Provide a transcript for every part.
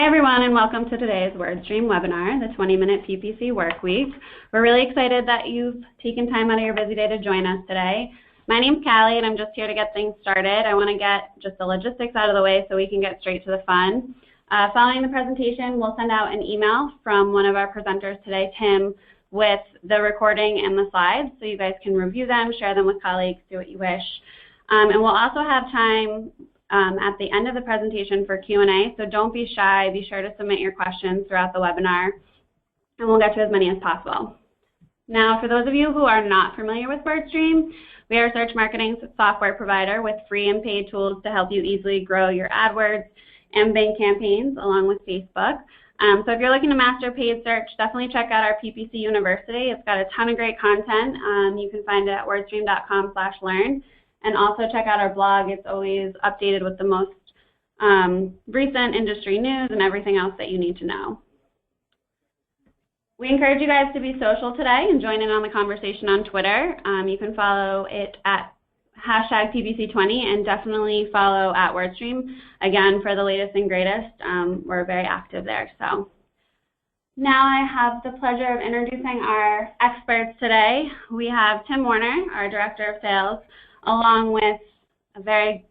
Hi everyone, and welcome to today's WordStream webinar, the 20-minute PPC work week. We're really excited that you've taken time out of your busy day to join us today. My name's Callie, and I'm just here to get things started. I want to get just the logistics out of the way so we can get straight to the fun. Following the presentation, we'll send out an email from one of our presenters today, Tim, with the recording and the slides, so you guys can review them, share them with colleagues, do what you wish. And we'll also have time at the end of the presentation for Q&A, so don't be shy. Be sure to submit your questions throughout the webinar, and we'll get to as many as possible. Now, for those of you who are not familiar with WordStream, we are a search marketing software provider with free and paid tools to help you easily grow your AdWords and Bing campaigns along with Facebook. So if you're looking to master paid search, definitely check out our PPC University. It's got a ton of great content. You can find it at wordstream.com/learn. And also check out our blog. It's always updated with the most recent industry news and everything else that you need to know. We encourage you guys to be social today and join in on the conversation on Twitter. You can follow it at #PPC20 and definitely follow at WordStream, again, for the latest and greatest. We're very active there. So now I have the pleasure of introducing our experts today. We have Tim Warner, our Director of Sales, along with a very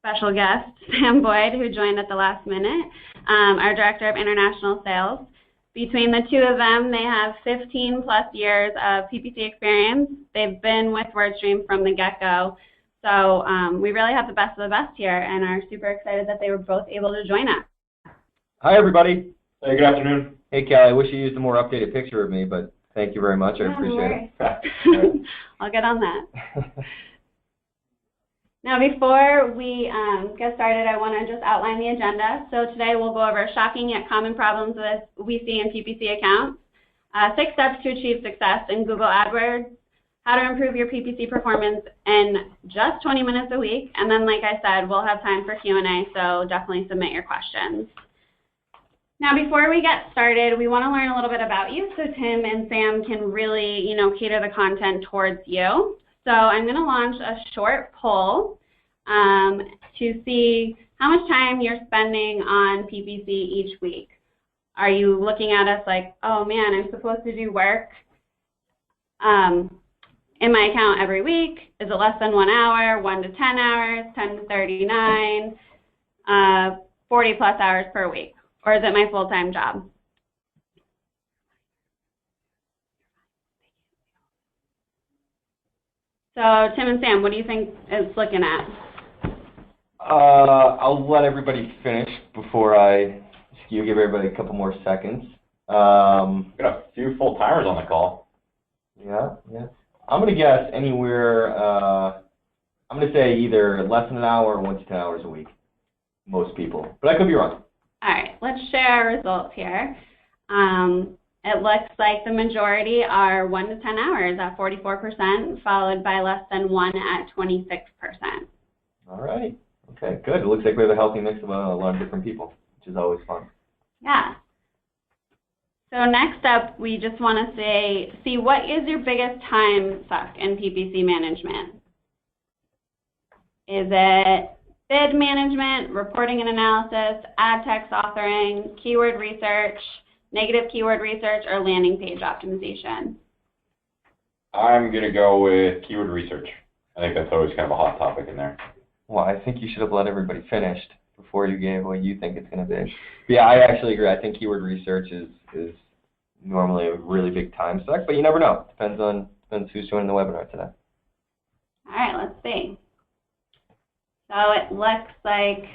special guest, Sam Boyd, who joined at the last minute, our Director of International Sales. Between the two of them, they have 15+ years of PPC experience. They've been with WordStream from the get-go. So we really have the best of the best here and are super excited that they were both able to join us. Hi, everybody. Hey, good afternoon. Hey, Callie, I wish you used a more updated picture of me, but thank you very much. I appreciate it. I'll get on that. Now, before we get started, I want to just outline the agenda. So today we'll go over shocking yet common problems we see in PPC accounts, 6 steps to achieve success in Google AdWords, how to improve your PPC performance in just 20 minutes a week, and then, like I said, we'll have time for Q&A, so definitely submit your questions. Now, before we get started, we want to learn a little bit about you so Tim and Sam can really, cater the content towards you. So I'm going to launch a short poll to see how much time you're spending on PPC each week. Are you looking at us like, oh man, I'm supposed to do work in my account every week? Is it less than 1 hour, 1 to 10 hours, 10 to 39, 40+ hours per week? Or is it my full-time job? So Tim and Sam, what do you think it's looking at? I'll let everybody finish before I give everybody a couple more seconds. Got a few full-timers on the call. Yeah. I'm going to guess anywhere, I'm going to say either less than an hour or 1 to 10 hours a week, most people. But I could be wrong. All right, let's share our results here. It looks like the majority are 1 to 10 hours at 44%, followed by less than 1 at 26%. All right. Okay, good. It looks like we have a healthy mix of a lot of different people, which is always fun. Yeah. So next up, we just want to see what is your biggest time suck in PPC management? Is it bid management, reporting and analysis, ad text authoring, keyword research, negative keyword research, or landing page optimization? I'm going to go with keyword research. I think that's always kind of a hot topic in there. Well, I think you should have let everybody finish before you gave what you think it's going to be. Yeah, I actually agree. I think keyword research is normally a really big time suck, but you never know. Depends who's joining the webinar today. All right, let's see. So it looks like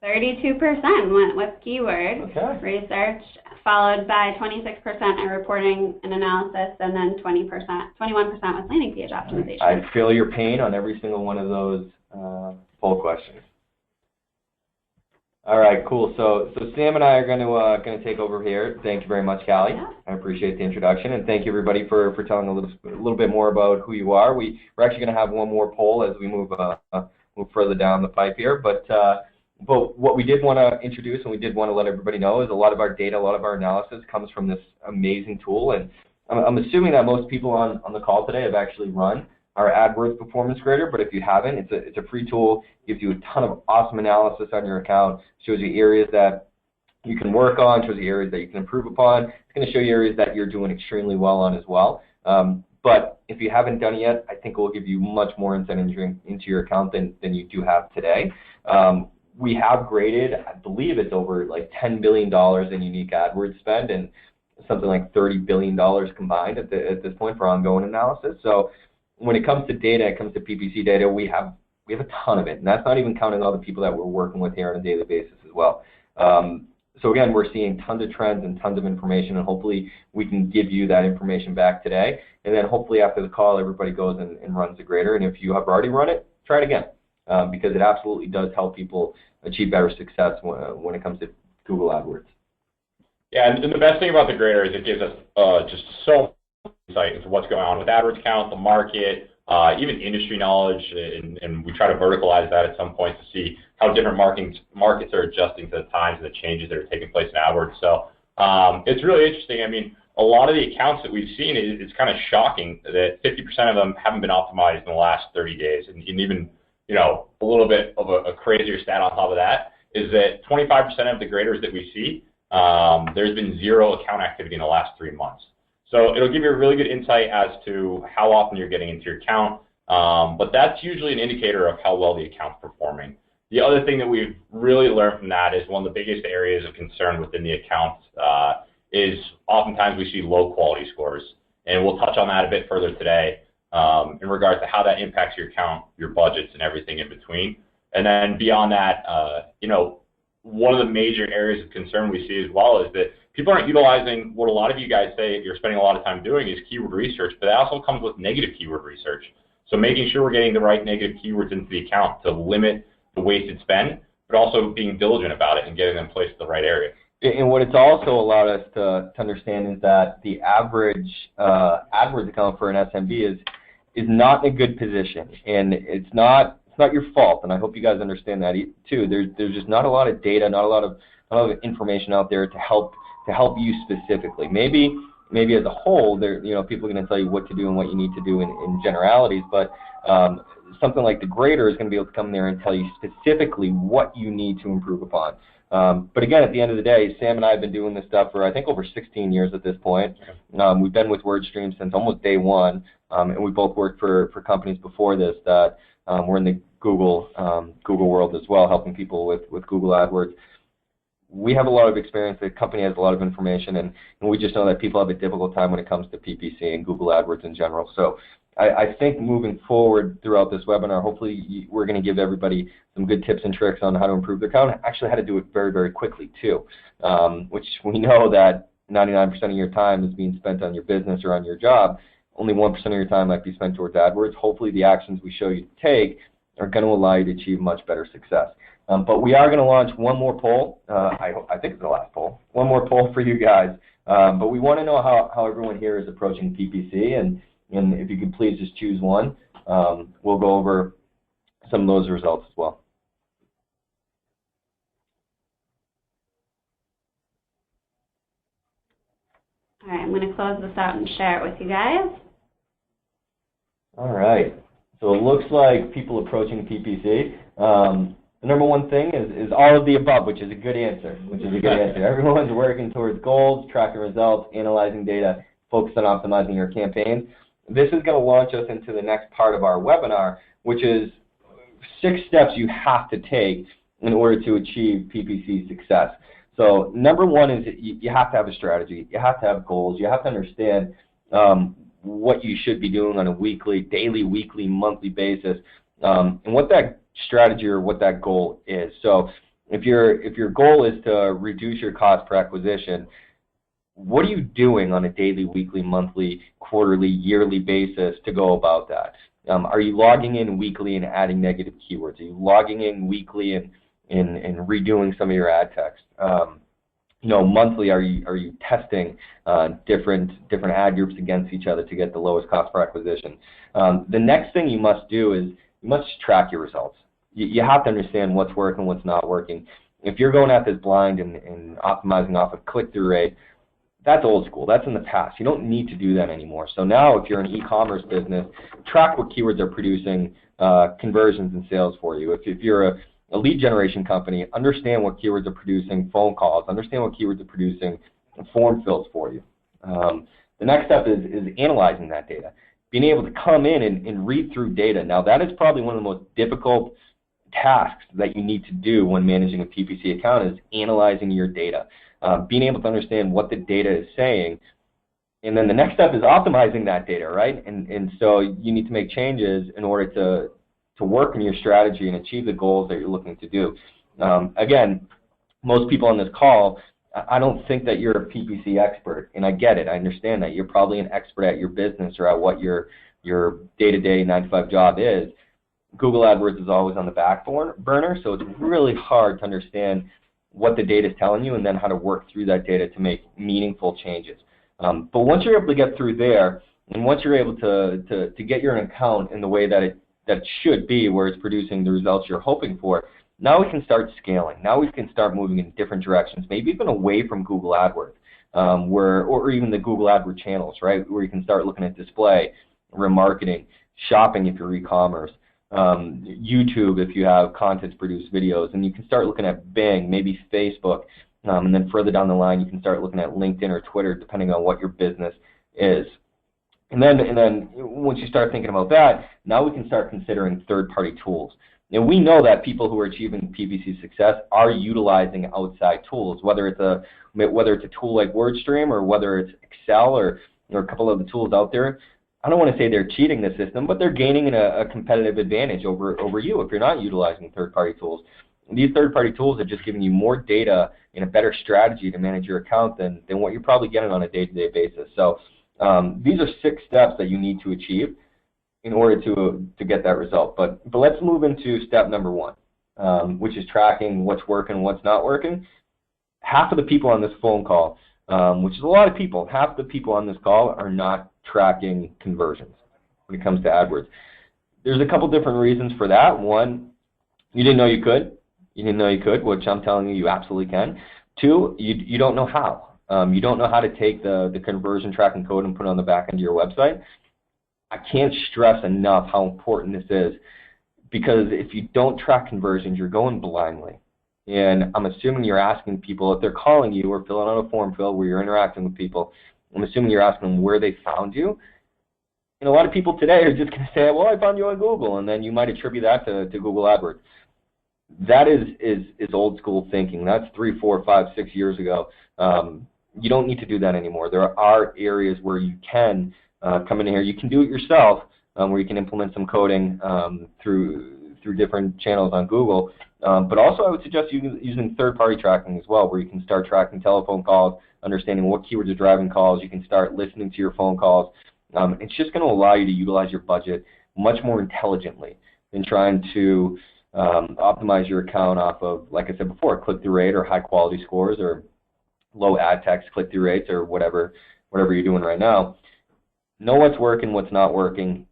32% went with keyword research, followed by 26% in reporting and analysis, and then 21% with landing page optimization. I feel your pain on every single one of those poll questions. All right, cool. So Sam and I are going to take over here. Thank you very much, Callie. Yeah. I appreciate the introduction, and thank you everybody for telling a little bit more about who you are. We're actually going to have one more poll as we move further down the pipe here, but what we did want to introduce and we did want to let everybody know is a lot of our data, a lot of our analysis comes from this amazing tool, and I'm assuming that most people on the call today have actually run our AdWords Performance Grader, but if you haven't, it's a free tool, gives you a ton of awesome analysis on your account, shows you areas that you can work on, shows you areas that you can improve upon. It's going to show you areas that you're doing extremely well on as well. But if you haven't done it yet, I think it will give you much more insight into your account than you do have today. We have graded, I believe it's over like $10 billion in unique AdWords spend and something like $30 billion combined at this point for ongoing analysis. So when it comes to data, it comes to PPC data, we have a ton of it. And that's not even counting all the people that we're working with here on a daily basis as well. So again, we're seeing tons of trends and tons of information, and hopefully we can give you that information back today. And then hopefully after the call, everybody goes and runs the grader. And if you have already run it, try it again, because it absolutely does help people achieve better success when it comes to Google AdWords. Yeah, and the best thing about the grader is it gives us just so much insight into what's going on with AdWords count, the market, even industry knowledge, and we try to verticalize that at some point to see how different markets are adjusting to the times and the changes that are taking place in AdWords. So it's really interesting. I mean, a lot of the accounts that we've seen, it's kind of shocking that 50% of them haven't been optimized in the last 30 days. And even, you know, a little bit of a crazier stat on top of that is that 25% of the graders that we see, there's been zero account activity in the last 3 months. So it'll give you a really good insight as to how often you're getting into your account, but that's usually an indicator of how well the account's performing. The other thing that we've really learned from that is one of the biggest areas of concern within the account is oftentimes we see low quality scores, and we'll touch on that a bit further today in regards to how that impacts your account, your budgets, and everything in between. And then beyond that, you know, one of the major areas of concern we see as well is that people aren't utilizing what a lot of you guys say you're spending a lot of time doing is keyword research, but that also comes with negative keyword research. So making sure we're getting the right negative keywords into the account to limit the wasted spend, but also being diligent about it and getting them placed in the right area. And what it's also allowed us to understand is that the average AdWords account for an SMB is not in a good position, and it's not your fault. And I hope you guys understand that too. There's just not a lot of data, not a lot of information out there to help you specifically. Maybe as a whole, people are going to tell you what to do and what you need to do in generalities, but something like the grader is going to be able to come there and tell you specifically what you need to improve upon. But again, at the end of the day, Sam and I have been doing this stuff for I think over 16 years at this point. We've been with WordStream since almost day one, and we both worked for companies before this that were in the Google world as well, helping people with Google AdWords. We have a lot of experience, the company has a lot of information, and we just know that people have a difficult time when it comes to PPC and Google AdWords in general. So I think moving forward throughout this webinar, hopefully we're going to give everybody some good tips and tricks on how to improve their account, actually how to do it very, very quickly too, which we know that 99% of your time is being spent on your business or on your job. Only 1% of your time might be spent towards AdWords. Hopefully the actions we show you to take are going to allow you to achieve much better success. But we are going to launch one more poll. I think it's the last poll. One more poll for you guys. But we want to know how everyone here is approaching PPC, and if you could please just choose one. We'll go over some of those results as well. All right, I'm going to close this out and share it with you guys. All right. So it looks like people approaching PPC. The number one thing is all of the above, which is a good answer. Everyone's working towards goals, tracking results, analyzing data, focused on optimizing your campaigns. This is going to launch us into the next part of our webinar, which is 6 steps you have to take in order to achieve PPC success. So number one is you have to have a strategy. You have to have goals. You have to understand what you should be doing on a daily, weekly, monthly basis, and what that strategy or what that goal is. So if your goal is to reduce your cost per acquisition, what are you doing on a daily, weekly, monthly, quarterly, yearly basis to go about that? Are you logging in weekly and adding negative keywords? Are you logging in weekly and redoing some of your ad text? Monthly, are you testing different ad groups against each other to get the lowest cost per acquisition? The next thing you must do is you must track your results. You have to understand what's working, what's not working. If you're going at this blind and optimizing off of click-through rate, that's old school. That's in the past. You don't need to do that anymore. So now if you're an e-commerce business, track what keywords are producing conversions and sales for you. If you're a lead generation company, understand what keywords are producing phone calls, understand what keywords are producing form fills for you. The next step is analyzing that data, being able to come in and read through data. Now, that is probably one of the most difficult tasks that you need to do when managing a PPC account, is analyzing your data, being able to understand what the data is saying. And then the next step is optimizing that data, right? And so you need to make changes in order to work in your strategy and achieve the goals that you're looking to do. Again, most people on this call, I don't think that you're a PPC expert, and I get it. I understand that. You're probably an expert at your business or at what your day-to-day 9-to-5 job is. Google AdWords is always on the back burner, so it's really hard to understand what the data is telling you and then how to work through that data to make meaningful changes. But once you're able to get through there, and once you're able to get your account in the way that it should be, where it's producing the results you're hoping for, now we can start scaling. Now we can start moving in different directions, maybe even away from Google AdWords, or even the Google AdWords channels, right, where you can start looking at display, remarketing, shopping if you're e-commerce, YouTube if you have content-produced videos, and you can start looking at Bing, maybe Facebook, and then further down the line you can start looking at LinkedIn or Twitter, depending on what your business is. And then once you start thinking about that, now we can start considering third-party tools. And we know that people who are achieving PPC success are utilizing outside tools, whether it's a tool like WordStream or whether it's Excel or a couple of the tools out there. I don't want to say they're cheating the system, but they're gaining a competitive advantage over you if you're not utilizing third-party tools. And these third-party tools are just giving you more data and a better strategy to manage your account than what you're probably getting on a day-to-day basis. So these are 6 steps that you need to achieve in order to get that result. But let's move into step number 1, which is tracking what's working, what's not working. Half of the people on this phone call, which is a lot of people, half the people on this call are not tracking conversions when it comes to AdWords. There's a couple different reasons for that. One, you didn't know you could. You didn't know you could, which I'm telling you, you absolutely can. 2, you don't know how. You don't know how to take the conversion tracking code and put it on the back end of your website. I can't stress enough how important this is, because if you don't track conversions, you're going blindly. And I'm assuming you're asking people, if they're calling you or filling out a form fill where you're interacting with people, I'm assuming you're asking them where they found you. And a lot of people today are just going to say, well, I found you on Google, and then you might attribute that to Google AdWords. That is old school thinking. That's 3, 4, 5, 6 years ago. You don't need to do that anymore. There are areas where you can come in here. You can do it yourself, where you can implement some coding through different channels on Google. But also I would suggest using third-party tracking as well, where you can start tracking telephone calls, understanding what keywords are driving calls. You can start listening to your phone calls. It's just going to allow you to utilize your budget much more intelligently than trying to optimize your account off of, like I said before, click-through rate or high-quality scores or low ad text click-through rates or whatever you're doing right now. Know what's working, what's not working,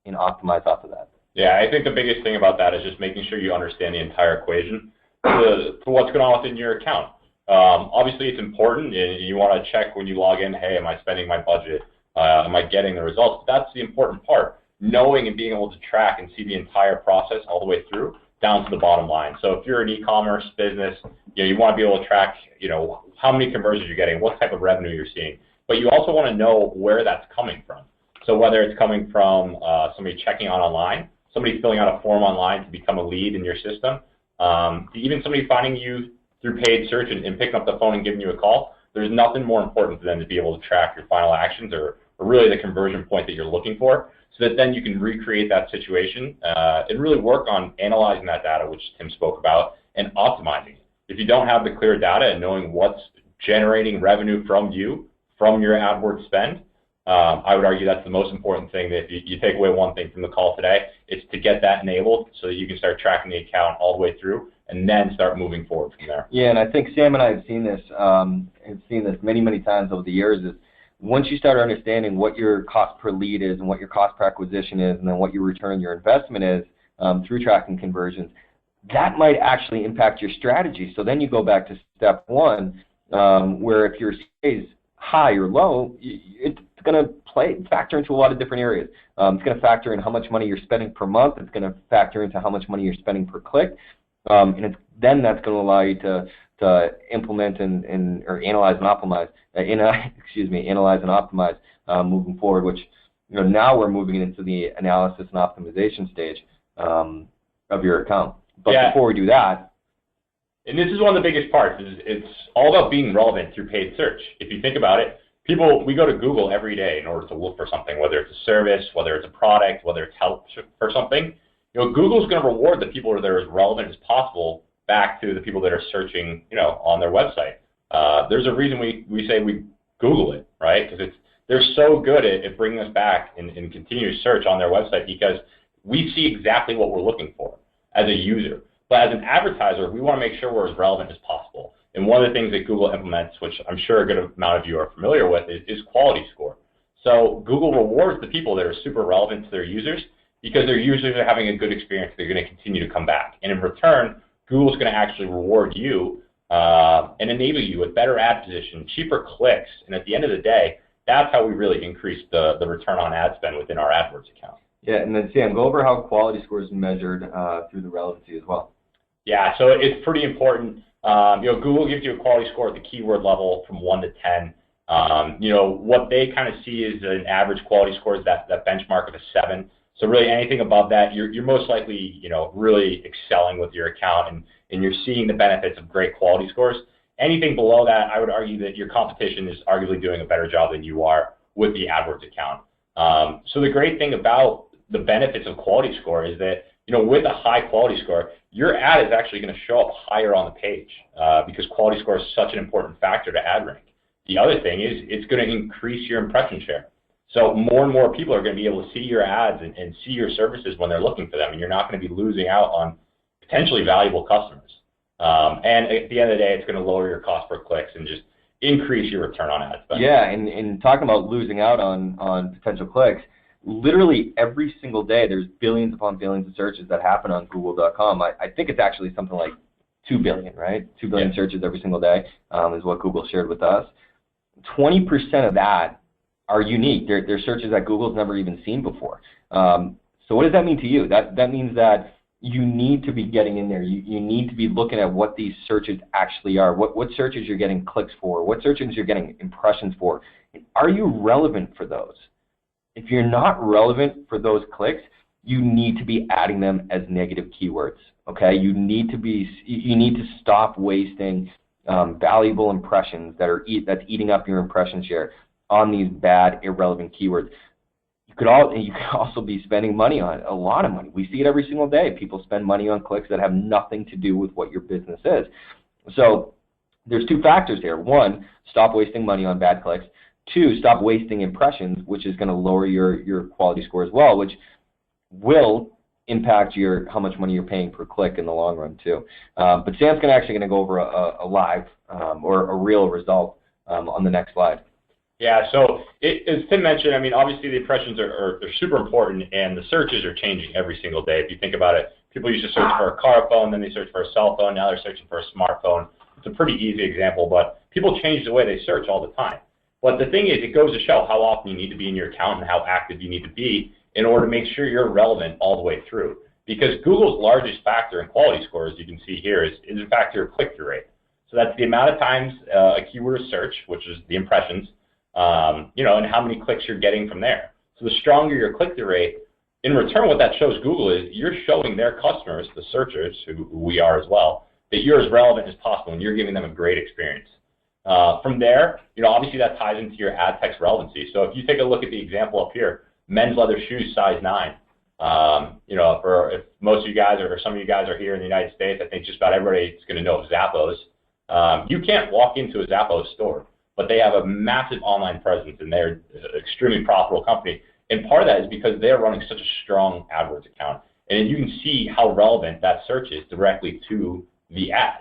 and optimize off of that. Yeah, I think the biggest thing about that is just making sure you understand the entire equation for what's going on within your account. Obviously, it's important, and you want to check when you log in, hey, am I spending my budget? Am I getting the results? That's the important part, knowing and being able to track and see the entire process all the way through down to the bottom line. So if you're an e-commerce business, you want to be able to track, how many conversions you're getting, what type of revenue you're seeing. But you also want to know where that's coming from. So whether it's coming from somebody checking out online, somebody filling out a form online to become a lead in your system, even somebody finding you through paid search and picking up the phone and giving you a call, there's nothing more important than to be able to track your final actions or really the conversion point that you're looking for, so that then you can recreate that situation and really work on analyzing that data, which Tim spoke about, and optimizing it. If you don't have the clear data and knowing what's generating revenue from you, from your AdWords spend, I would argue that's the most important thing. That if you take away one thing from the call today, it's to get that enabled so that you can start tracking the account all the way through and then start moving forward from there. Yeah, and I think Sam and I have seen this many, many times over the years, is once you start understanding what your cost per lead is and what your cost per acquisition is and then what your return on your investment is through tracking conversions, that might actually impact your strategy. So then you go back to step 1, where if your CA is high or low, it's going to factor into a lot of different areas. It's going to factor in how much money you're spending per month. It's going to factor into how much money you're spending per click. Then that's going to allow you to implement or analyze and optimize, analyze and optimize moving forward, which now we're moving into the analysis and optimization stage of your account. But before we do that, and this is one of the biggest parts, is it's all about being relevant through paid search. If you think about it, we go to Google every day in order to look for something, whether it's a service, whether it's a product, whether it's help for something. Google's going to reward the people that are as relevant as possible back to the people that are searching, on their website. There's a reason we say we Google it, right? Because they're so good at bringing us back and continuous search on their website, because we see exactly what we're looking for as a user. But as an advertiser, we want to make sure we're as relevant as possible. And one of the things that Google implements, which I'm sure a good amount of you are familiar with, is quality score. So Google rewards the people that are super relevant to their users, because their users are having a good experience. They're going to continue to come back. And in return, Google's going to actually reward you and enable you with better ad position, cheaper clicks. And at the end of the day, that's how we really increase the return on ad spend within our AdWords account. Yeah, and then Sam, go over how quality score is measured through the relevancy as well. Yeah, so it's pretty important. Google gives you a quality score at the keyword level from 1 to 10. What they kind of see is an average quality score is that benchmark of a 7. So really anything above that, you're most likely, really excelling with your account and you're seeing the benefits of great quality scores. Anything below that, I would argue that your competition is arguably doing a better job than you are with the AdWords account. So the great thing about the benefits of quality score is that, with a high quality score, your ad is actually going to show up higher on the page because quality score is such an important factor to ad rank. The other thing is it's going to increase your impression share. So more and more people are going to be able to see your ads and see your services when they're looking for them, and you're not going to be losing out on potentially valuable customers. And at the end of the day, it's going to lower your cost per clicks and just increase your return on ad spend. Yeah, and talking about losing out on potential clicks, literally every single day there's billions upon billions of searches that happen on Google.com. I think it's actually something like 2 billion, right? 2 billion searches every single day is what Google shared with us. 20% of that are unique. They're searches that Google's never even seen before. So what does that mean to you? That means that you need to be getting in there. You need to be looking at what these searches actually are, what searches you're getting clicks for, what searches you're getting impressions for. Are you relevant for those? If you're not relevant for those clicks, you need to be adding them as negative keywords. Okay, you need to stop wasting valuable impressions that's eating up your impression share on these bad, irrelevant keywords. You could also be spending money on it, a lot of money. We see it every single day. People spend money on clicks that have nothing to do with what your business is. So there's 2 factors here. 1, stop wasting money on bad clicks. 2, stop wasting impressions, which is going to lower your quality score as well, which will impact how much money you're paying per click in the long run too. But Sam's actually going to go over a live or a real result on the next slide. Yeah, so as Tim mentioned, obviously the impressions are super important, and the searches are changing every single day. If you think about it, people used to search for a car phone, then they search for a cell phone, now they're searching for a smartphone. It's a pretty easy example, but people change the way they search all the time. But the thing is, it goes to show how often you need to be in your account and how active you need to be in order to make sure you're relevant all the way through. Because Google's largest factor in quality scores, you can see here, is in fact your click-through rate. So that's the amount of times a keyword is searched, which is the impressions, and how many clicks you're getting from there. So the stronger your click-through rate, in return what that shows Google is you're showing their customers, the searchers, who we are as well, that you're as relevant as possible and you're giving them a great experience. From there, obviously that ties into your ad text relevancy. So if you take a look at the example up here, men's leather shoes, size 9. If most of you guys or some of you guys are here in the United States, I think just about everybody is going to know of Zappos. You can't walk into a Zappos store, but they have a massive online presence and they're an extremely profitable company. And part of that is because they're running such a strong AdWords account. And you can see how relevant that search is directly to the ad.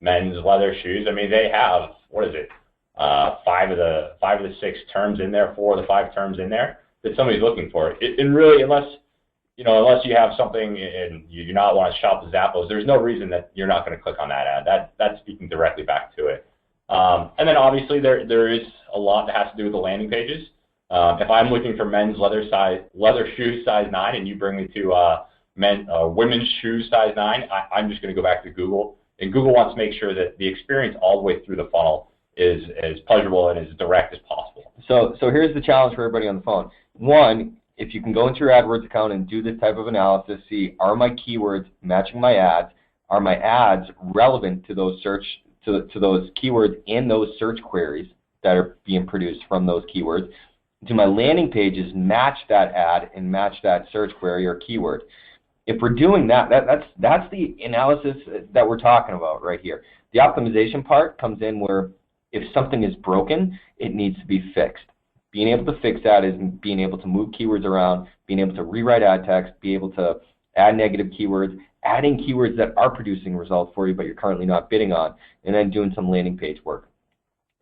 Men's leather shoes, they have, 5 of the 6 terms in there, 4 of the 5 terms in there that somebody's looking for. And really, unless you have something and you do not want to shop the Zappos, there's no reason that you're not going to click on that ad. That's speaking directly back to it. And then obviously there is a lot that has to do with the landing pages. If I'm looking for men's leather shoes size 9 and you bring me to women's shoes size 9, I'm just going to go back to Google. And Google wants to make sure that the experience all the way through the funnel is as pleasurable and as direct as possible. So here's the challenge for everybody on the phone. One, if you can go into your AdWords account and do this type of analysis, see, are my keywords matching my ads? Are my ads relevant to those to those keywords in those search queries that are being produced from those keywords? Do my landing pages match that ad and match that search query or keyword? If we're doing that, that's the analysis that we're talking about right here. The optimization part comes in where if something is broken, it needs to be fixed. Being able to fix that is being able to move keywords around, being able to rewrite ad text, be able to add negative keywords, adding keywords that are producing results for you but you're currently not bidding on, and then doing some landing page work.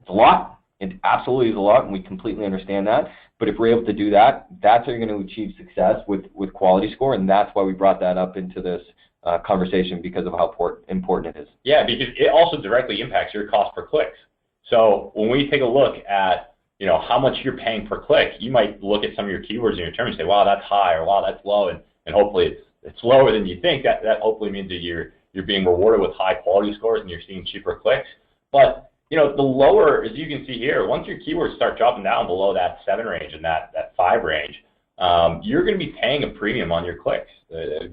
It's a lot. It absolutely is a lot, and we completely understand that. But if we're able to do that, that's how you're going to achieve success with quality score, and that's why we brought that up into this conversation, because of how important it is. Yeah, because it also directly impacts your cost per click. So when we take a look at how much you're paying per click, you might look at some of your keywords in your term and say, wow, that's high, or wow, that's low, and hopefully it's lower than you think. That hopefully means that you're being rewarded with high quality scores and you're seeing cheaper clicks. But the lower, as you can see here, once your keywords start dropping down below that 7 range and that 5 range, you're going to be paying a premium on your clicks.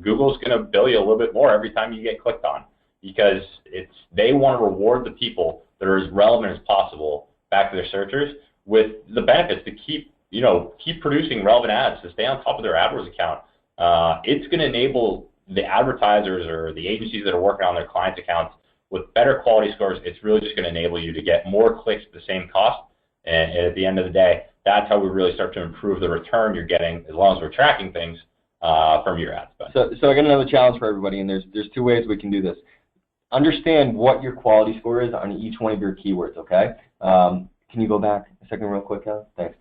Google's going to bill you a little bit more every time you get clicked on, because they want to reward the people that are as relevant as possible back to their searchers with the benefits to keep producing relevant ads, to stay on top of their AdWords account. It's going to enable the advertisers or the agencies that are working on their clients' accounts with better quality scores. It's really just going to enable you to get more clicks at the same cost. And at the end of the day, that's how we really start to improve the return you're getting, as long as we're tracking things from your ad spend. So I got another challenge for everybody, and there's 2 ways we can do this. Understand what your quality score is on each one of your keywords, okay? Can you go back a second real quick, Cal? Thanks.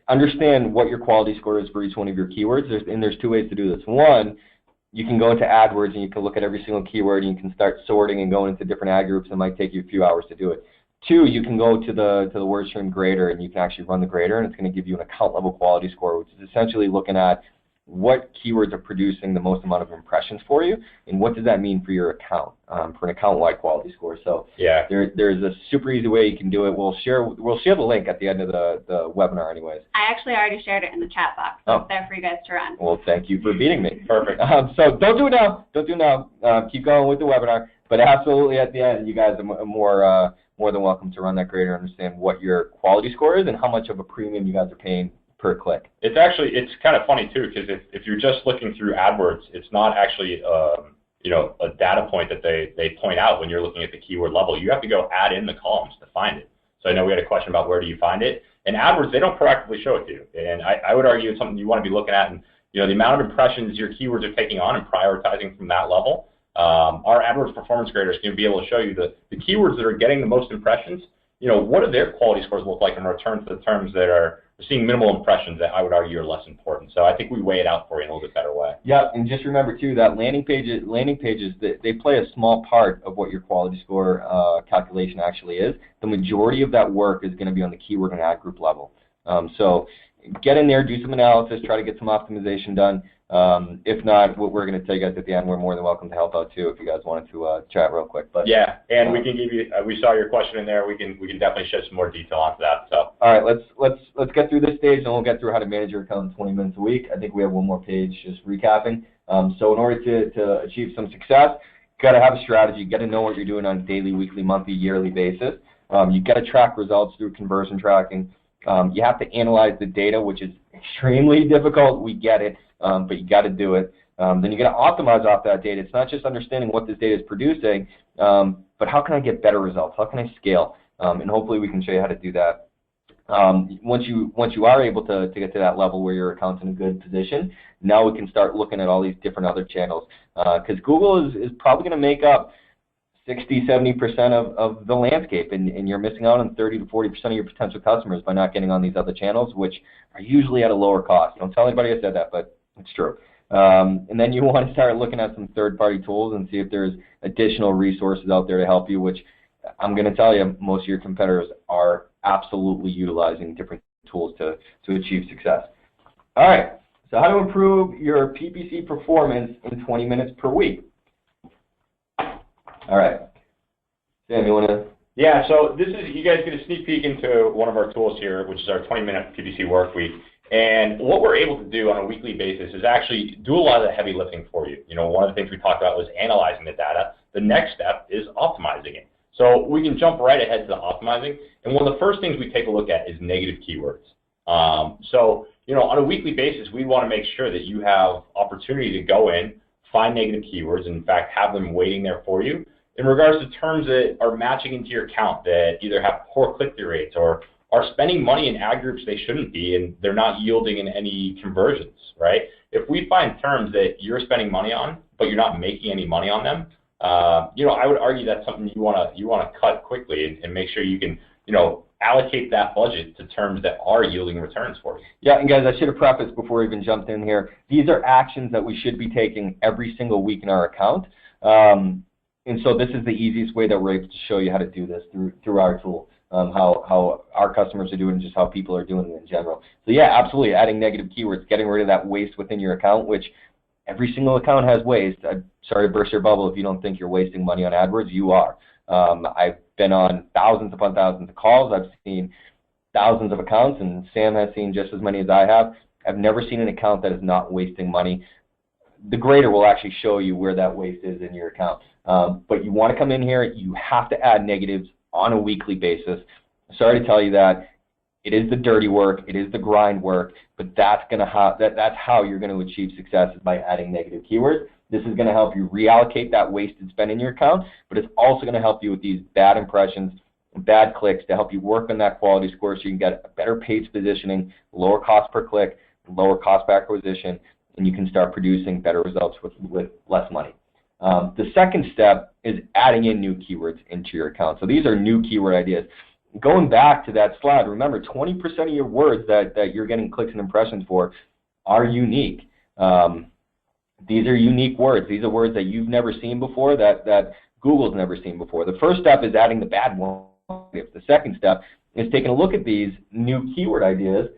Understand what your quality score is for each one of your keywords, and there's 2 ways to do this. One, you can go into AdWords and you can look at every single keyword and you can start sorting and going into different ad groups. It might take you a few hours to do it. 2, you can go to the WordStream grader and you can actually run the grader, and it's going to give you an account level quality score, which is essentially looking at what keywords are producing the most amount of impressions for you, and what does that mean for your account, for an account-wide quality score. So yeah, there's a super easy way you can do it. We'll share the link at the end of the webinar anyways. I actually already shared it in the chat box, so it's there for you guys to run. Well, thank you for beating me. Perfect. So don't do it now. Don't do it now. Keep going with the webinar. But absolutely at the end, you guys are more than welcome to run that grader and understand what your quality score is and how much of a premium you guys are paying per click. It's kind of funny too, because if you're just looking through AdWords, it's not actually a data point that they point out when you're looking at the keyword level. You have to go add in the columns to find it. So I know we had a question about where do you find it. In AdWords, they don't proactively show it to you, and I would argue it's something you want to be looking at, and the amount of impressions your keywords are taking on and prioritizing from that level. Our AdWords performance grader is going to be able to show you the keywords that are getting the most impressions. What do their quality scores look like in return to the terms that are seeing minimal impressions that I would argue are less important. So I think we weigh it out for you in a little bit better way. Yeah, and just remember too that landing pages they play a small part of what your quality score calculation actually is. The majority of that work is going to be on the keyword and ad group level. So get in there, do some analysis, try to get some optimization done. If not, what we're going to tell you guys at the end, we're more than welcome to help out too if you guys wanted to chat real quick. But yeah, and we can give you. We saw your question in there. We can definitely shed some more detail onto that. So all right, let's get through this stage, and we'll get through how to manage your account in 20 minutes a week. I think we have one more page just recapping. So in order to achieve some success, you got to have a strategy. You got to know what you're doing on a daily, weekly, monthly, yearly basis. You got to track results through conversion tracking. You have to analyze the data, which is extremely difficult. We get it. But you got to do it. Then you got to optimize off that data. It's not just understanding what this data is producing, but how can I get better results? How can I scale? And hopefully we can show you how to do that. Once you are able to get to that level where your account's in a good position, now we can start looking at all these different other channels. Because Google is probably going to make up 60–70% of the landscape, and you're missing out on 30 to 40% of your potential customers by not getting on these other channels, which are usually at a lower cost. Don't tell anybody I said that, but it's true. And then you want to start looking at some third-party tools and see if there's additional resources out there to help you, which I'm going to tell you most of your competitors are absolutely utilizing different tools to achieve success. All right, So how to improve your PPC performance in 20 minutes per week. All right. Sam, you want to? Yeah, so this is, you guys get a sneak peek into one of our tools here, which is our 20-minute PPC work week. And what we're able to do on a weekly basis is actually do a lot of the heavy lifting for you. You know, one of the things we talked about was analyzing the data. The next step is optimizing it. So we can jump right ahead to the optimizing. And one of the first things we take a look at is negative keywords. So, you know, on a weekly basis, we want to make sure that you have opportunity to go in, find negative keywords, and in fact, have them waiting there for you. In regards to terms that are matching into your account that either have poor click-through rates or are spending money in ad groups they shouldn't be, and they're not yielding in any conversions, right? If we find terms that you're spending money on, but you're not making any money on them, you know, I would argue that's something you want to cut quickly and make sure you can, you know, allocate that budget to terms that are yielding returns for you. Yeah, and guys, I should have prefaced before we even jumped in here. These are actions that we should be taking every single week in our account. And so this is the easiest way that we're able to show you how to do this through our tool, how our customers are doing and just how people are doing it in general. So yeah, absolutely, adding negative keywords, getting rid of that waste within your account, which every single account has waste. I'm sorry to burst your bubble if you don't think you're wasting money on AdWords, you are. I've been on thousands upon thousands of calls. I've seen thousands of accounts, and Sam has seen just as many as I have. I've never seen an account that is not wasting money. The grader will actually show you where that waste is in your account. But you want to come in here, you have to add negatives on a weekly basis. Sorry to tell you that. It is the dirty work, it is the grind work, but that's how you're going to achieve success, is by adding negative keywords. This is going to help you reallocate that wasted spend in your account, but it's also going to help you with these bad impressions, bad clicks, to help you work on that quality score so you can get a better page positioning, lower cost per click, lower cost per acquisition, and you can start producing better results with less money. The second step is adding in new keywords into your account. So these are new keyword ideas. Going back to that slide, remember 20% of your words that you're getting clicks and impressions for are unique. These are unique words. These are words that you've never seen before, that Google's never seen before. The first step is adding the bad ones. The second step is taking a look at these new keyword ideas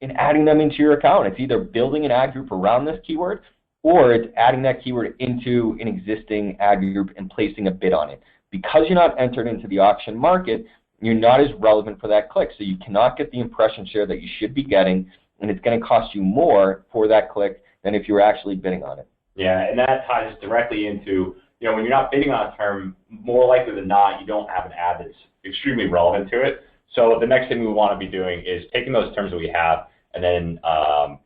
and adding them into your account. It's either building an ad group around this keyword, or it's adding that keyword into an existing ad group and placing a bid on it. Because you're not entered into the auction market, you're not as relevant for that click, so you cannot get the impression share that you should be getting, and it's going to cost you more for that click than if you were actually bidding on it. Yeah, and that ties directly into, you know, when you're not bidding on a term, more likely than not, you don't have an ad that's extremely relevant to it. So the next thing we want to be doing is taking those terms that we have and then,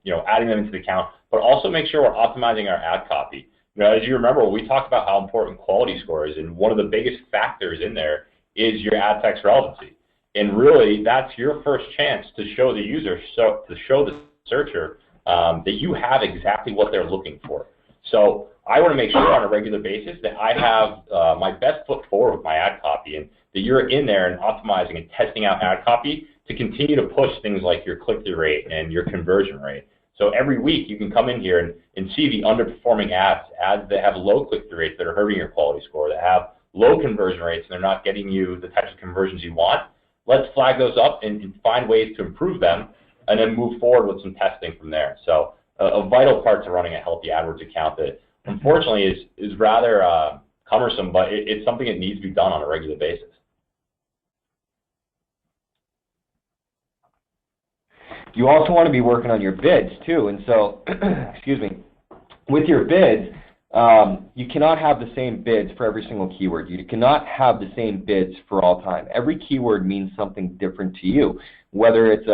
you know, adding them into the account, but also make sure we're optimizing our ad copy. You know, as you remember, we talked about how important quality score is, and one of the biggest factors in there is your ad text relevancy. And really, that's your first chance to show the user, to show the searcher that you have exactly what they're looking for. So I want to make sure on a regular basis that I have my best foot forward with my ad copy, and that you're in there and optimizing and testing out ad copy to continue to push things like your click-through rate and your conversion rate. So every week you can come in here and see the underperforming ads that have low click-through rates that are hurting your quality score, that have low conversion rates and they're not getting you the types of conversions you want. Let's flag those up and find ways to improve them, and then move forward with some testing from there. So a vital part to running a healthy AdWords account that unfortunately is rather cumbersome, but it's something that needs to be done on a regular basis. You also want to be working on your bids too, and so, excuse me, with your bids, you cannot have the same bids for every single keyword. You cannot have the same bids for all time. Every keyword means something different to you, whether it's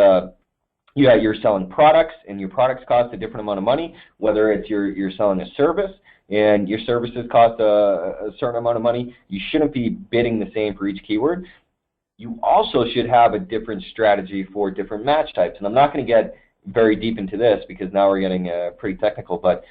you're selling products and your products cost a different amount of money, whether it's you're selling a service and your services cost a certain amount of money. You shouldn't be bidding the same for each keyword. You also should have a different strategy for different match types. And I'm not going to get very deep into this because now we're getting pretty technical, but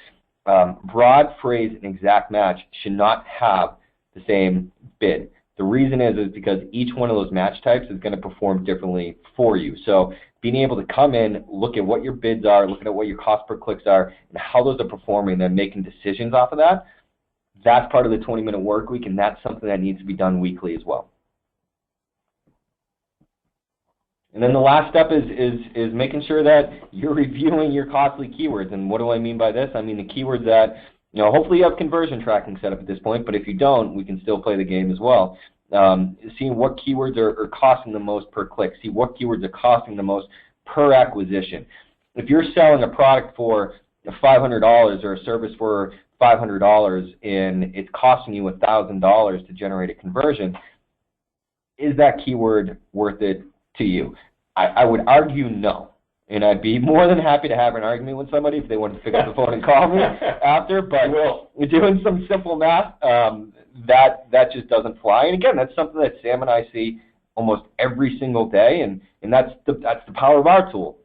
broad, phrase, and exact match should not have the same bid. The reason is because each one of those match types is going to perform differently for you. So being able to come in, look at what your bids are, looking at what your cost per clicks are, and how those are performing, and making decisions off of that, that's part of the 20-minute work week, and that's something that needs to be done weekly as well. And then the last step is making sure that you're reviewing your costly keywords. And what do I mean by this? I mean the keywords that, hopefully you have conversion tracking set up at this point, but if you don't, we can still play the game as well. Seeing what keywords are costing the most per click. See what keywords are costing the most per acquisition. If you're selling a product for $500 or a service for $500 and it's costing you $1,000 to generate a conversion, is that keyword worth it to you? I would argue no. And I'd be more than happy to have an argument with somebody if they wanted to pick up the phone and call me after. But doing some simple math, that just doesn't fly. And again, that's something that Sam and I see almost every single day, and that's the power of our tool.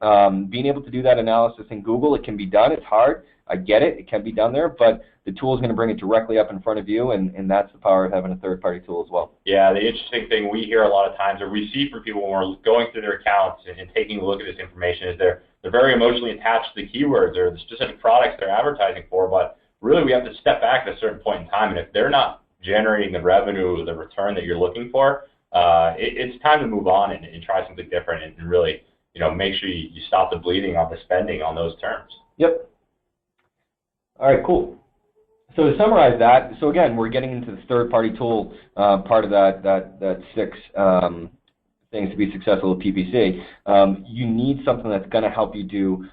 Being able to do that analysis in Google, it can be done. It's hard. I get it. It can be done there, but the tool is going to bring it directly up in front of you, and that's the power of having a third-party tool as well. Yeah, the interesting thing we hear a lot of times, or we see from people when we're going through their accounts and taking a look at this information, is they're very emotionally attached to the keywords or the specific products they're advertising for, but really we have to step back at a certain point in time, and if they're not generating the revenue, the return that you're looking for, it's time to move on and try something different and really, make sure you stop the bleeding on the spending on those terms. Yep. All right, cool. So to summarize that, so again, we're getting into the third-party tool part of that 6 things to be successful with PPC. You need something that's going to help you do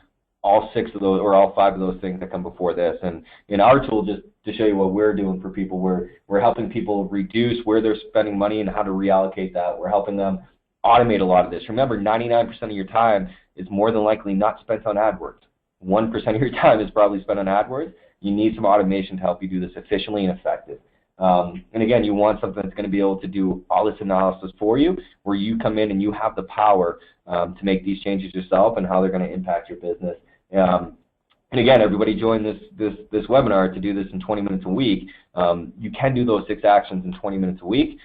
all 6 of those or all 5 of those things that come before this. And in our tool, just to show you what we're doing for people, we're helping people reduce where they're spending money and how to reallocate that. We're helping them automate a lot of this. Remember, 99% of your time is more than likely not spent on AdWords. 1% of your time is probably spent on AdWords. You need some automation to help you do this efficiently and effective. And again, you want something that's going to be able to do all this analysis for you, where you come in and you have the power to make these changes yourself and how they're going to impact your business. And again, everybody join this webinar to do this in 20 minutes a week. You can do those 6 actions in 20 minutes a week.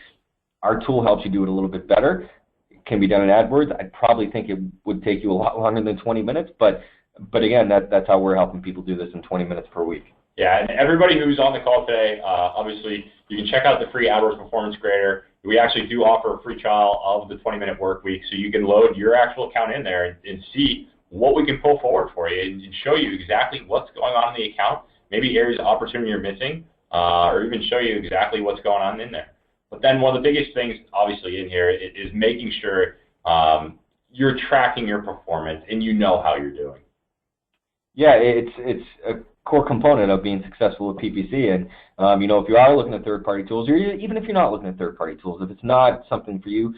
Our tool helps you do it a little bit better. It can be done in AdWords. I probably think it would take you a lot longer than 20 minutes, but again, that's how we're helping people do this in 20 minutes per week. Yeah, and everybody who's on the call today, obviously, you can check out the free AdWords Performance Grader. We actually do offer a free trial of the 20-minute work week, so you can load your actual account in there and see what we can pull forward for you and show you exactly what's going on in the account, maybe areas of opportunity you're missing, or even show you exactly what's going on in there. But then one of the biggest things, obviously, in here is making sure you're tracking your performance and you know how you're doing. Yeah, it's a core component of being successful with PPC. And, if you are looking at third-party tools, or even if you're not looking at third-party tools, if it's not something for you,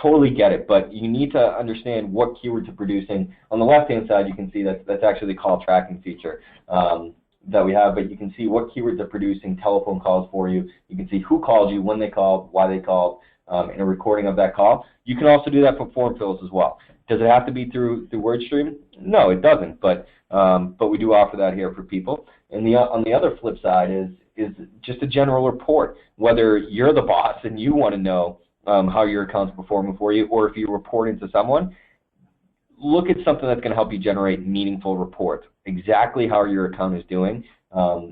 totally get it. But you need to understand what keywords are producing. On the left-hand side, you can see that's actually the call tracking feature that we have. But you can see what keywords are producing telephone calls for you. You can see who called you, when they called, why they called, and a recording of that call. You can also do that for form fills as well. Does it have to be through WordStream? No, it doesn't. But we do offer that here for people. And on the other flip side is just a general report. Whether you're the boss and you want to know how your account's performing for you, or if you report into someone, look at something that's going to help you generate meaningful reports. Exactly how your account is doing,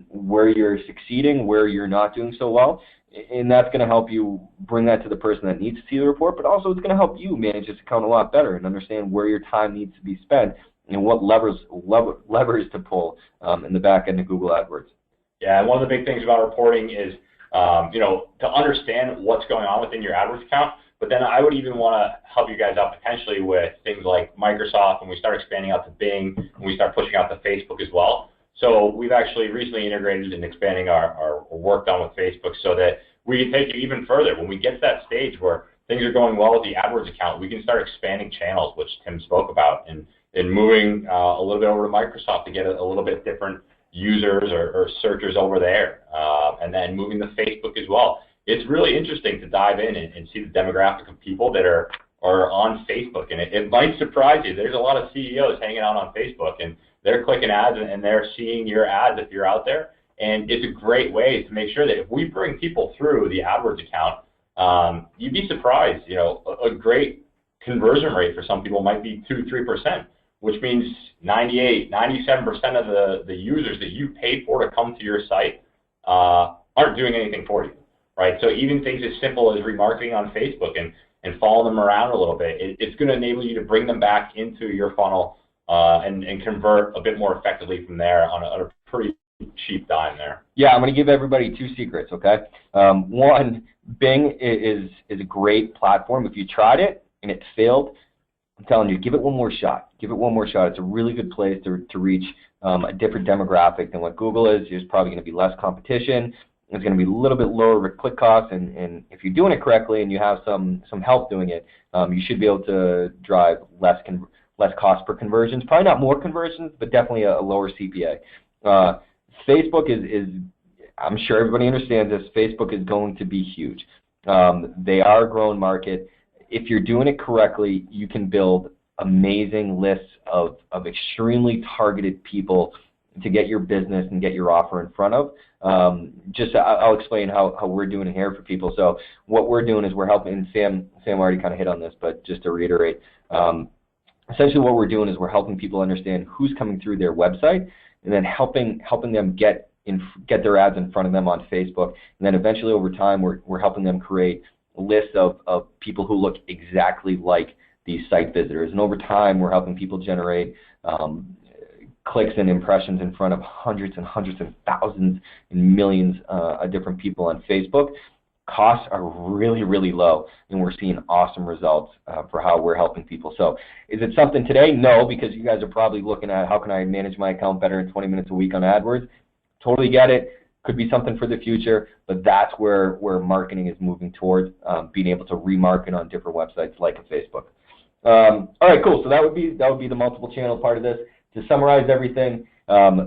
where you're succeeding, where you're not doing so well. And that's going to help you bring that to the person that needs to see the report, but also it's going to help you manage this account a lot better and understand where your time needs to be spent and what levers to pull in the back end of Google AdWords. Yeah, and one of the big things about reporting is, to understand what's going on within your AdWords account, but then I would even want to help you guys out potentially with things like Microsoft, when we start expanding out to Bing, when we start pushing out to Facebook as well. So we've actually recently integrated and expanding our work done with Facebook so that we can take it even further. When we get to that stage where things are going well with the AdWords account, we can start expanding channels, which Tim spoke about, and moving a little bit over to Microsoft to get a little bit different users or searchers over there, and then moving to Facebook as well. It's really interesting to dive in and see the demographic of people that are on Facebook, and it might surprise you. There's a lot of CEOs hanging out on Facebook, and they're clicking ads and they're seeing your ads if you're out there. And it's a great way to make sure that if we bring people through the AdWords account, you'd be surprised. A great conversion rate for some people might be 2-3%, which means 97% of the users that you paid for to come to your site aren't doing anything for you, right? So even things as simple as remarketing on Facebook, and and follow them around a little bit, it's going to enable you to bring them back into your funnel and convert a bit more effectively from there on a pretty cheap dime there. Yeah, I'm going to give everybody 2 secrets, okay? One, Bing is a great platform. If you tried it and it failed, I'm telling you, give it one more shot. Give it one more shot. It's a really good place to reach a different demographic than what Google is. There's probably going to be less competition. It's going to be a little bit lower click costs, and if you're doing it correctly and you have some help doing it, you should be able to drive less cost per conversions. Probably not more conversions, but definitely a lower CPA. Facebook is, I'm sure everybody understands this, Facebook is going to be huge. They are a growing market. If you're doing it correctly, you can build amazing lists of extremely targeted people to get your business and get your offer in front of. I'll explain how we're doing it here for people. So what we're doing is we're helping, and Sam already kind of hit on this, but just to reiterate, essentially what we're doing is we're helping people understand who's coming through their website, and then helping them get their ads in front of them on Facebook, and then eventually over time we're helping them create lists of people who look exactly like these site visitors, and over time we're helping people generate clicks and impressions in front of hundreds and thousands and millions of different people on Facebook. Costs are really, really low, and we're seeing awesome results for how we're helping people. So is it something today? No, because you guys are probably looking at how can I manage my account better in 20 minutes a week on AdWords. Totally get it. Could be something for the future, but that's where marketing is moving towards, being able to remarket on different websites like a Facebook. All right, cool. So that would be the multiple channel part of this. To summarize everything,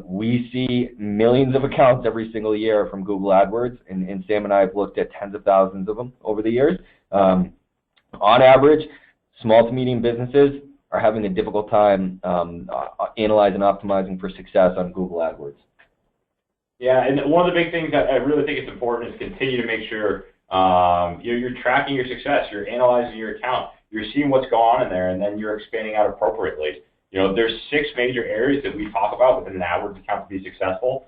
we see millions of accounts every single year from Google AdWords, and Sam and I have looked at tens of thousands of them over the years. On average, small to medium businesses are having a difficult time analyzing and optimizing for success on Google AdWords. Yeah, and one of the big things that I really think is important is continue to make sure you're tracking your success, you're analyzing your account, you're seeing what's going on in there, and then you're expanding out appropriately. There's 6 major areas that we talk about within an AdWords account to be successful.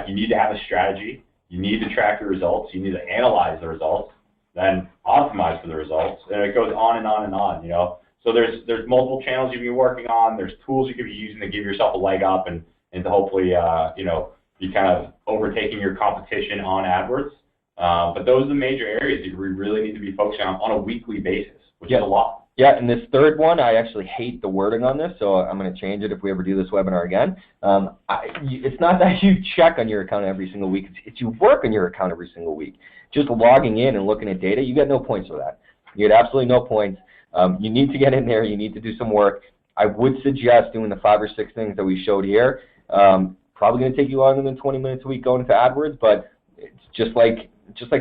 You need to have a strategy. You need to track your results. You need to analyze the results, then optimize for the results, and it goes on and on and on. So there's multiple channels you can be working on. There's tools you could be using to give yourself a leg up and to hopefully be kind of overtaking your competition on AdWords. But those are the major areas that we really need to be focusing on a weekly basis, which is a lot. Yeah, and this third one, I actually hate the wording on this, so I'm going to change it if we ever do this webinar again. It's not that you check on your account every single week. It's you work on your account every single week. Just logging in and looking at data, you get no points for that. You get absolutely no points. You need to get in there. You need to do some work. I would suggest doing the 5 or 6 things that we showed here. Probably going to take you longer than 20 minutes a week going into AdWords, but it's just like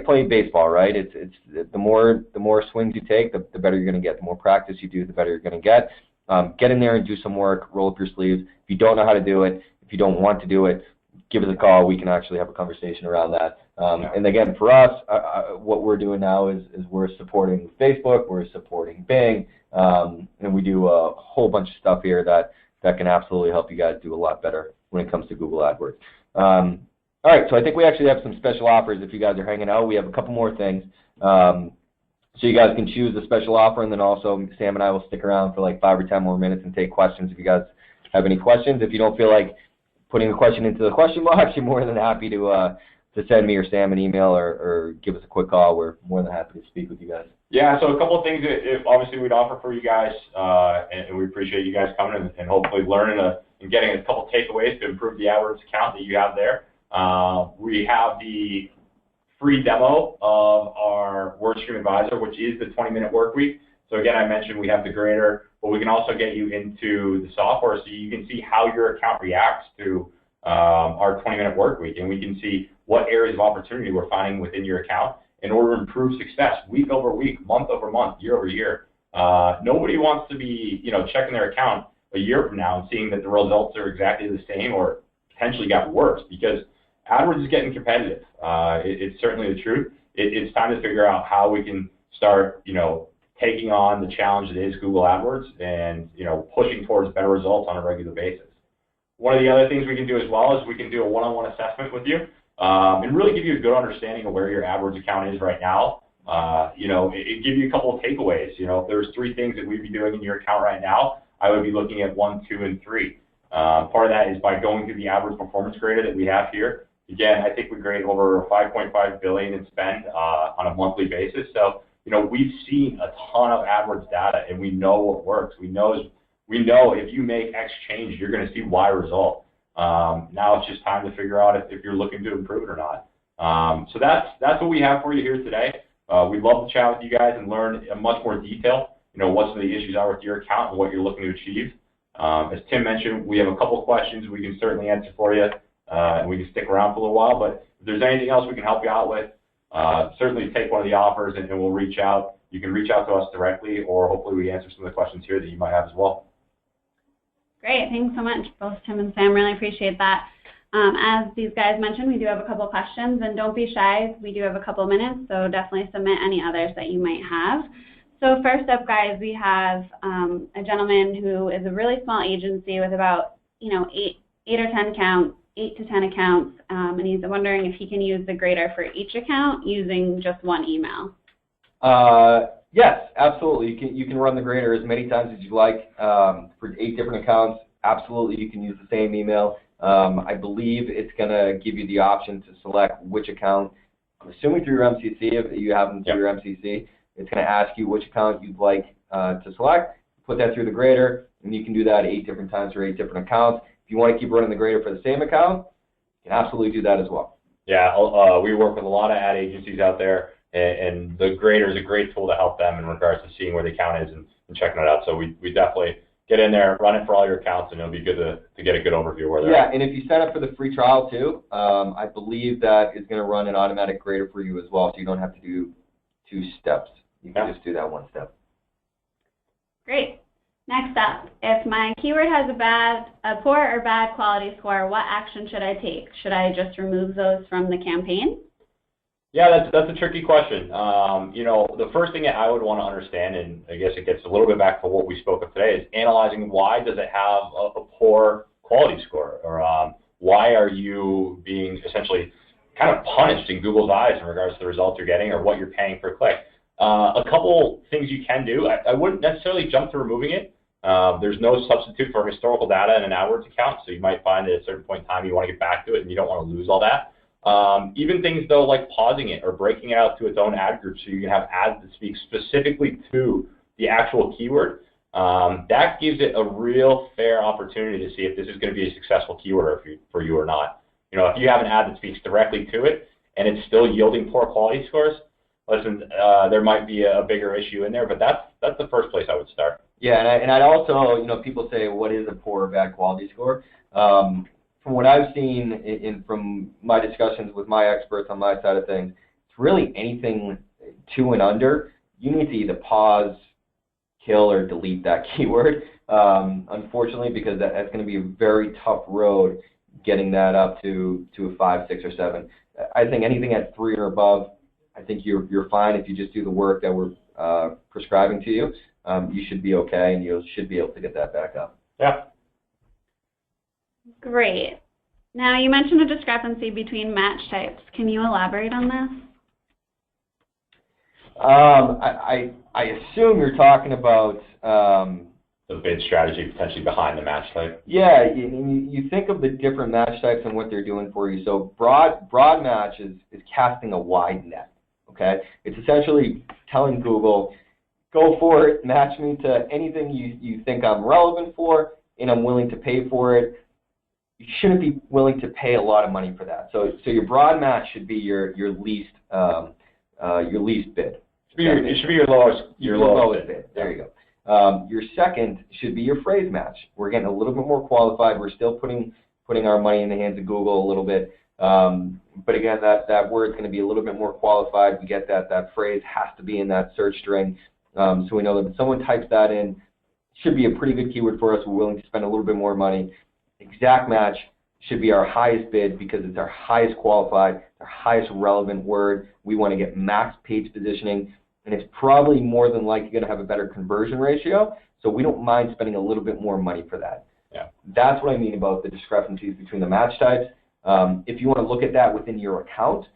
playing baseball, right? It's the more swings you take, the better you're going to get. The more practice you do, the better you're going to get. Get in there and do some work. Roll up your sleeves. If you don't know how to do it, if you don't want to do it, give us a call. We can actually have a conversation around that. And again, for us, what we're doing now is we're supporting Facebook, we're supporting Bing, and we do a whole bunch of stuff here that can absolutely help you guys do a lot better when it comes to Google AdWords. All right, so I think we actually have some special offers if you guys are hanging out. We have a couple more things. So you guys can choose a special offer, and then also Sam and I will stick around for like 5 or 10 more minutes and take questions if you guys have any questions. If you don't feel like putting a question into the question box, you're more than happy to send me or Sam an email or give us a quick call. We're more than happy to speak with you guys. Yeah, so a couple of things that obviously we'd offer for you guys, and we appreciate you guys coming and hopefully learning and getting a couple takeaways to improve the AdWords account that you have there. We have the free demo of our WordStream Advisor, which is the 20-minute work week. So again, I mentioned we have the grader, but we can also get you into the software so you can see how your account reacts to our 20-minute work week, and we can see what areas of opportunity we're finding within your account in order to improve success week over week, month over month, year over year. Nobody wants to be, checking their account a year from now and seeing that the results are exactly the same or potentially got worse, because AdWords is getting competitive. It's certainly the truth. It's time to figure out how we can start, taking on the challenge that is Google AdWords and, pushing towards better results on a regular basis. One of the other things we can do as well is we can do a one-on-one assessment with you and really give you a good understanding of where your AdWords account is right now It gives you a couple of takeaways. If there's 3 things that we'd be doing in your account right now, I would be looking at 1, 2, and 3. Part of that is by going through the average performance grader that we have here. Again, I think we grade over $5.5 billion in spend on a monthly basis. So, we've seen a ton of AdWords data, and we know what works. We know if you make X change, you're going to see Y result. Now it's just time to figure out if you're looking to improve it or not. So that's what we have for you here today. We'd love to chat with you guys and learn in much more detail, what some of the issues are with your account and what you're looking to achieve. As Tim mentioned, we have a couple of questions we can certainly answer for you, and we can stick around for a little while. But if there's anything else we can help you out with, certainly take one of the offers and we'll reach out. You can reach out to us directly, or hopefully we answer some of the questions here that you might have as well. Great. Thanks so much, both Tim and Sam. Really appreciate that. As these guys mentioned, we do have a couple questions, and don't be shy. We do have a couple minutes, so definitely submit any others that you might have. So first up, guys, we have a gentleman who is a really small agency with about, 8 or 10 accounts, 8 to 10 accounts, and he's wondering if he can use the grader for each account using just one email. Yes, absolutely. You can run the grader as many times as you like for 8 different accounts. Absolutely, you can use the same email. I believe it's going to give you the option to select which account. I'm assuming through your MCC, if you have them through your MCC, it's going to ask you which account you'd like to select. Put that through the grader, and you can do that 8 different times for 8 different accounts. If you want to keep running the grader for the same account, you can absolutely do that as well. Yeah, we work with a lot of ad agencies out there, and the grader is a great tool to help them in regards to seeing where the account is and checking it out. So we definitely get in there, run it for all your accounts, and it'll be good to get a good overview of where they're at. Yeah, and if you sign up for the free trial too, I believe that is going to run an automatic grader for you as well, so you don't have to do 2 steps. You can just do that 1 step. Great. Next up, if my keyword has a poor or bad quality score, what action should I take? Should I just remove those from the campaign? Yeah, that's a tricky question. The first thing that I would want to understand, and I guess it gets a little bit back to what we spoke of today, is analyzing why does it have a poor quality score, or why are you being essentially kind of punished in Google's eyes in regards to the results you're getting or what you're paying per click. A couple things you can do. I wouldn't necessarily jump to removing it. There's no substitute for historical data in an AdWords account, so you might find that at a certain point in time you want to get back to it and you don't want to lose all that. Even things, though, like pausing it or breaking it out to its own ad group so you can have ads that speak specifically to the actual keyword, that gives it a real fair opportunity to see if this is going to be a successful keyword for you or not. If you have an ad that speaks directly to it and it's still yielding poor quality scores, listen, there might be a bigger issue in there, but that's the first place I would start. Yeah, and I'd also, people say, what is a poor or bad quality score? From what I've seen from my discussions with my experts on my side of things, it's really anything 2 and under. You need to either pause, kill, or delete that keyword, unfortunately, because that's going to be a very tough road getting that up to a 5, 6, or 7. I think anything at 3 or above, I think you're fine if you just do the work that we're prescribing to you. You should be okay, and you should be able to get that back up. Yeah. Great. Now, you mentioned a discrepancy between match types. Can you elaborate on this? I assume you're talking about the bid strategy potentially behind the match type. Yeah, you think of the different match types and what they're doing for you. So broad match is casting a wide net. Okay, it's essentially telling Google, go for it, match me to anything you think I'm relevant for, and I'm willing to pay for it. You shouldn't be willing to pay a lot of money for that. So your broad match should be your least bid. It should be your lowest bid. There you go. Your second should be your phrase match. We're getting a little bit more qualified. We're still putting our money in the hands of Google a little bit. But again, that word's going to be a little bit more qualified. We get that phrase has to be in that search string. So we know that if someone types that in, it should be a pretty good keyword for us. We're willing to spend a little bit more money. Exact match should be our highest bid because it's our highest qualified, our highest relevant word. We want to get max page positioning, and it's probably more than likely going to have a better conversion ratio, so we don't mind spending a little bit more money for that. Yeah. That's what I mean about the discrepancies between the match types. If you want to look at that within your account,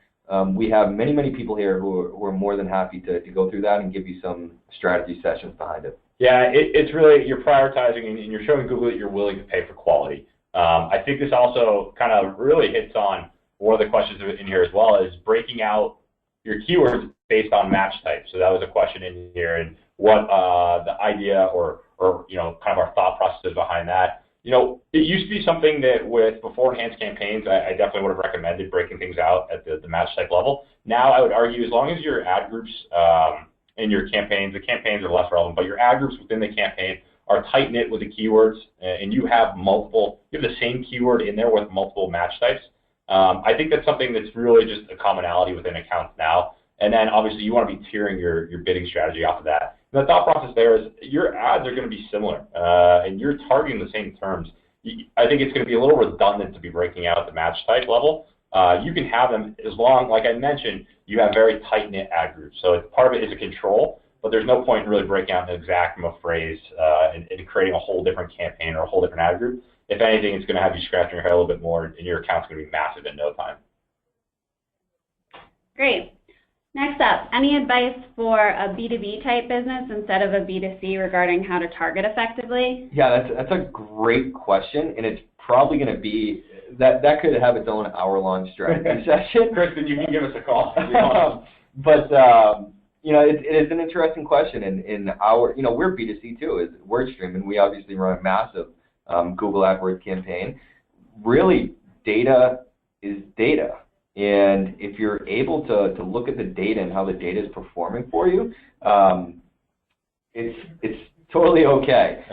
we have many people here who are more than happy to go through that and give you some strategy sessions behind it. Yeah, it's really, you're prioritizing and you're showing Google that you're willing to pay for quality. I think this also kind of really hits on one of the questions in here as well, is breaking out your keywords based on match type. So that was a question in here, and what the idea or kind of our thought process behind that. It used to be something that before enhanced campaigns, I definitely would have recommended breaking things out at the match type level. Now I would argue, as long as your ad groups in your campaigns, the campaigns are less relevant, but your ad groups within the campaign are tight knit with the keywords, and you have the same keyword in there with multiple match types. I think that's something that's really just a commonality within accounts now. And then obviously you want to be tiering your bidding strategy off of that. And the thought process there is your ads are going to be similar, and you're targeting the same terms. I think it's going to be a little redundant to be breaking out at the match type level. You can have them as long, like I mentioned, you have very tight-knit ad groups. So part of it is a control, but there's no point in really breaking out an exact phrase and creating a whole different campaign or a whole different ad group. If anything, it's going to have you scratching your head a little bit more, and your account's going to be massive in no time. Great. Next up, any advice for a B2B type business instead of a B2C regarding how to target effectively? Yeah, that's a great question, and it's probably going to be that could have its own hour-long strategy session. Kristen, you can give us a call. But it is an interesting question, and we're B2C too, is WordStream, and we obviously run a massive Google AdWords campaign. Really, data is data. And if you're able to look at the data and how the data is performing for you, it's totally okay.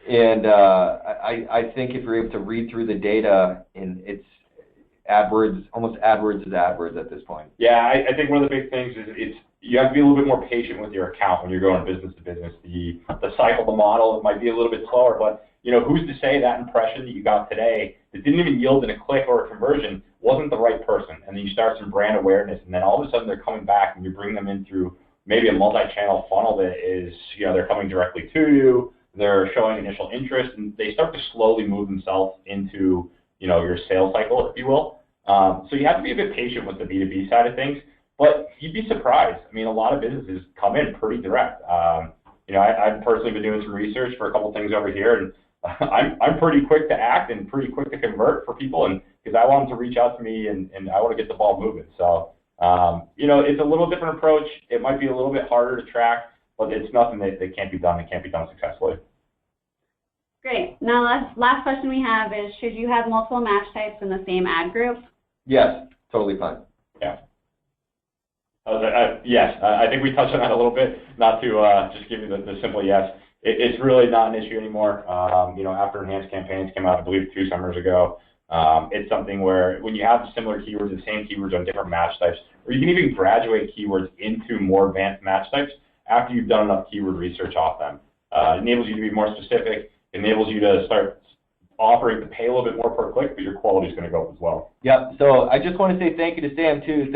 And I think if you're able to read through the data, and it's AdWords, almost AdWords is AdWords at this point. Yeah, I think one of the big things is you have to be a little bit more patient with your account when you're going business to business. The cycle, the model, it might be a little bit slower, but who's to say that impression that you got today that didn't even yield in a click or a conversion wasn't the right person? And then you start some brand awareness, and then all of a sudden they're coming back, and you bring them in through maybe a multi-channel funnel that is, they're coming directly to you, they're showing initial interest, and they start to slowly move themselves into, your sales cycle, if you will. So you have to be a bit patient with the B2B side of things, but you'd be surprised. I mean, a lot of businesses come in pretty direct. I've personally been doing some research for a couple things over here, and I'm pretty quick to act and pretty quick to convert for people, and because I want them to reach out to me and I want to get the ball moving. So, it's a little different approach. It might be a little bit harder to track, but it's nothing that can't be done. It can't be done successfully. Great. Now, last question we have is, should you have multiple match types in the same ad group? Yes, totally fine. Yeah. Yes, I think we touched on that a little bit, not to just give you the simple yes. It's really not an issue anymore. After enhanced campaigns came out, I believe 2 summers ago, it's something where when you have similar keywords, the same keywords on different match types, or you can even graduate keywords into more advanced match types after you've done enough keyword research off them. It enables you to be more specific, enables you to start offering to pay a little bit more per click, but your quality is going to go up as well. Yep. So I just want to say thank you to Sam too.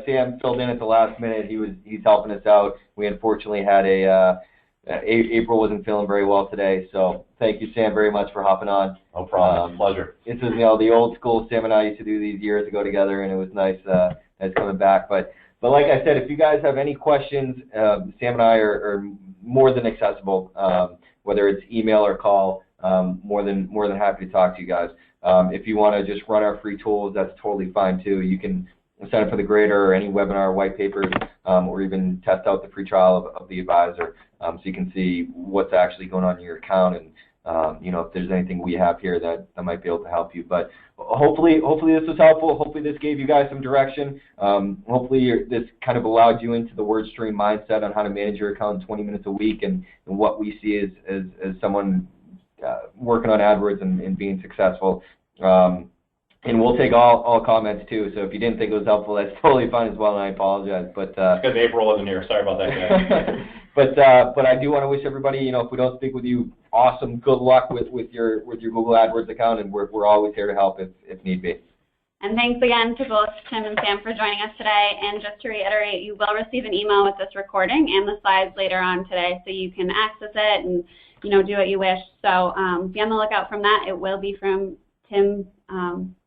Sam filled in at the last minute. He's helping us out. We unfortunately had April wasn't feeling very well today, so thank you, Sam, very much for hopping on. No problem. Pleasure. This is the old school. Sam and I used to do these years ago together, and it was nice coming back. But like I said, if you guys have any questions, Sam and I are more than accessible, whether it's email or call. More than happy to talk to you guys. If you want to just run our free tools, that's totally fine too. You can sign up for the grader or any webinar white papers, or even test out the free trial of the advisor, so you can see what's actually going on in your account, and if there's anything we have here that might be able to help you. But hopefully this was helpful. Hopefully this gave you guys some direction. Hopefully this kind of allowed you into the WordStream mindset on how to manage your account in 20 minutes a week, and what we see as someone working on AdWords and being successful. And we'll take all comments too. So if you didn't think it was helpful, that's totally fine as well, and I apologize. But because April wasn't here, sorry about that, guys. but I do want to wish everybody, if we don't speak with you, awesome, good luck with your Google AdWords account, and we're always here to help if need be. And thanks again to both Tim and Sam for joining us today. And just to reiterate, you will receive an email with this recording and the slides later on today, so you can access it and do what you wish. So be on the lookout from that. It will be from Tim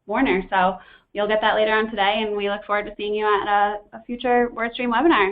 Warner. So you'll get that later on today, and we look forward to seeing you at a future WordStream webinar.